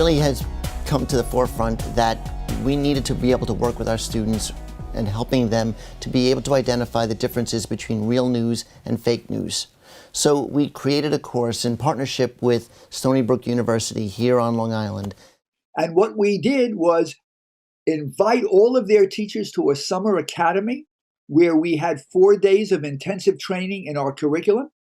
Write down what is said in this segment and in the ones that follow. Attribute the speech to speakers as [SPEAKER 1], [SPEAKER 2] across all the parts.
[SPEAKER 1] really has come to the forefront that we needed to be able to work with our students and helping them to be able to identify the differences between real news and fake news. So we created a course in partnership with Stony Brook University here on Long Island.
[SPEAKER 2] And what we did was invite all of their teachers to a summer academy where we had 4 days of intensive training in our curriculum.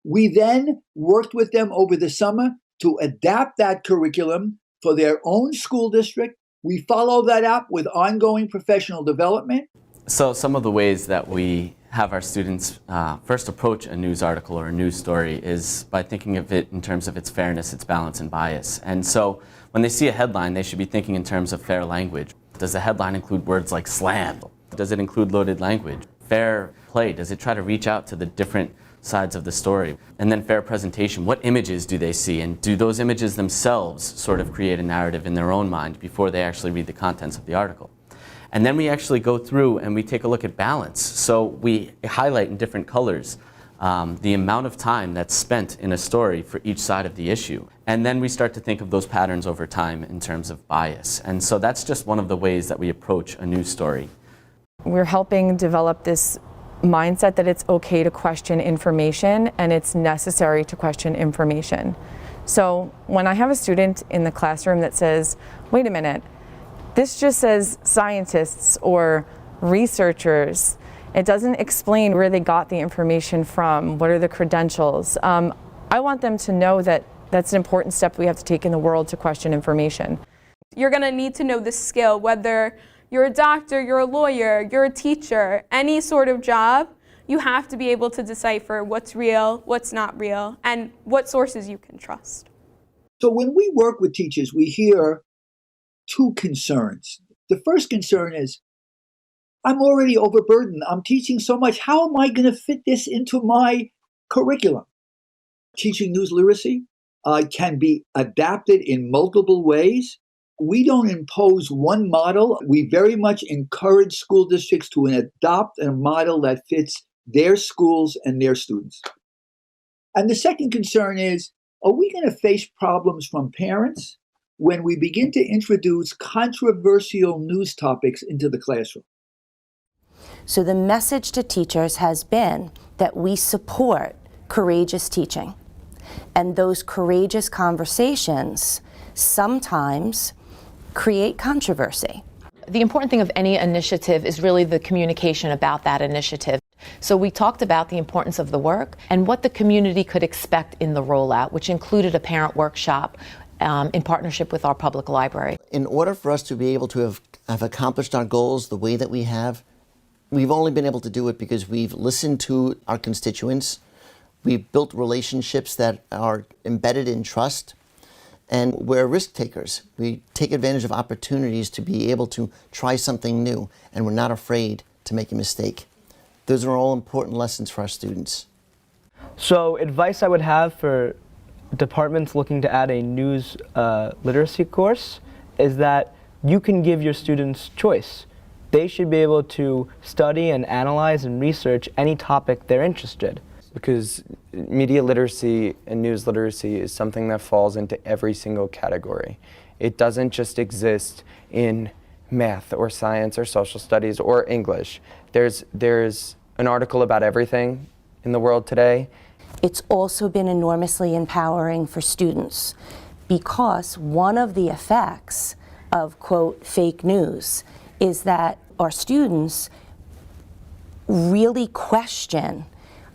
[SPEAKER 2] We then worked with them over the summer to adapt that curriculum for their own school district. We follow that up with ongoing professional development.
[SPEAKER 3] So some of the ways that we have our students first approach a news article or a news story is by thinking of it in terms of its fairness, its balance, and bias. And so when they see a headline, they should be thinking in terms of fair language. Does the headline include words like slam? Does it include loaded language? Fair play, does it try to reach out to the different sides of the story? And then fair presentation, what images do they see? And do those images themselves sort of create a narrative in their own mind before they actually read the contents of the article? And then we actually go through and we take a look at balance. So we highlight in different colors the amount of time that's spent in a story for each side of the issue. And then we start to think of those patterns over time in terms of bias. And so that's just one of the ways that we approach a news story.
[SPEAKER 4] We're helping develop this mindset that it's okay to question information and it's necessary to question information. So when I have a student in the classroom that says, wait a minute, this just says scientists or researchers, it doesn't explain where they got the information from, what are the credentials. I want them to know that that's an important step we have to take in the world to question information.
[SPEAKER 5] You're going to need to know this skill, whether you're a doctor, you're a lawyer, you're a teacher, any sort of job, you have to be able to decipher what's real, what's not real, and what sources you can trust.
[SPEAKER 2] So when we work with teachers, we hear two concerns. The first concern is, I'm already overburdened. I'm teaching so much. How am I going to fit this into my curriculum? Teaching news literacy can be adapted in multiple ways. We don't impose one model. We very much encourage school districts to adopt a model that fits their schools and their students. And the second concern is, are we going to face problems from parents when we begin to introduce controversial news topics into the classroom?
[SPEAKER 6] So the message to teachers has been that we support courageous teaching. And those courageous conversations sometimes create controversy.
[SPEAKER 7] The important thing of any initiative is really the communication about that initiative. So we talked about the importance of the work and what the community could expect in the rollout, which included a parent workshop in partnership with our public library.
[SPEAKER 1] In order for us to be able to have accomplished our goals the way that we have, we've only been able to do it because we've listened to our constituents, we've built relationships that are embedded in trust, and we're risk takers. We take advantage of opportunities to be able to try something new, and we're not afraid to make a mistake. Those are all important lessons for our students.
[SPEAKER 8] So advice I would have for departments looking to add a news literacy course is that you can give your students choice. They should be able to study and analyze and research any topic they're interested.
[SPEAKER 9] Because media literacy and news literacy is something that falls into every single category. It doesn't just exist in math or science or social studies or English. There's an article about everything in the world today.
[SPEAKER 6] It's also been enormously empowering for students because one of the effects of, quote, fake news is that our students really question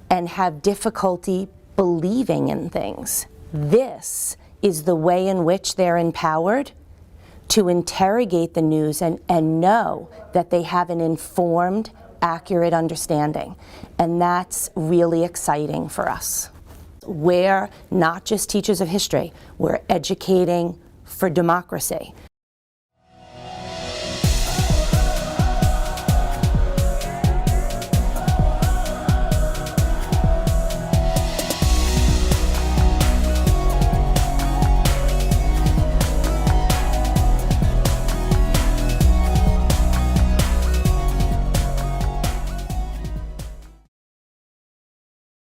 [SPEAKER 6] and have difficulty believing in things. This is the way in which they're empowered to interrogate the news and know that they have an informed, accurate understanding. And that's really exciting for us. We're not just teachers of history, we're educating for democracy.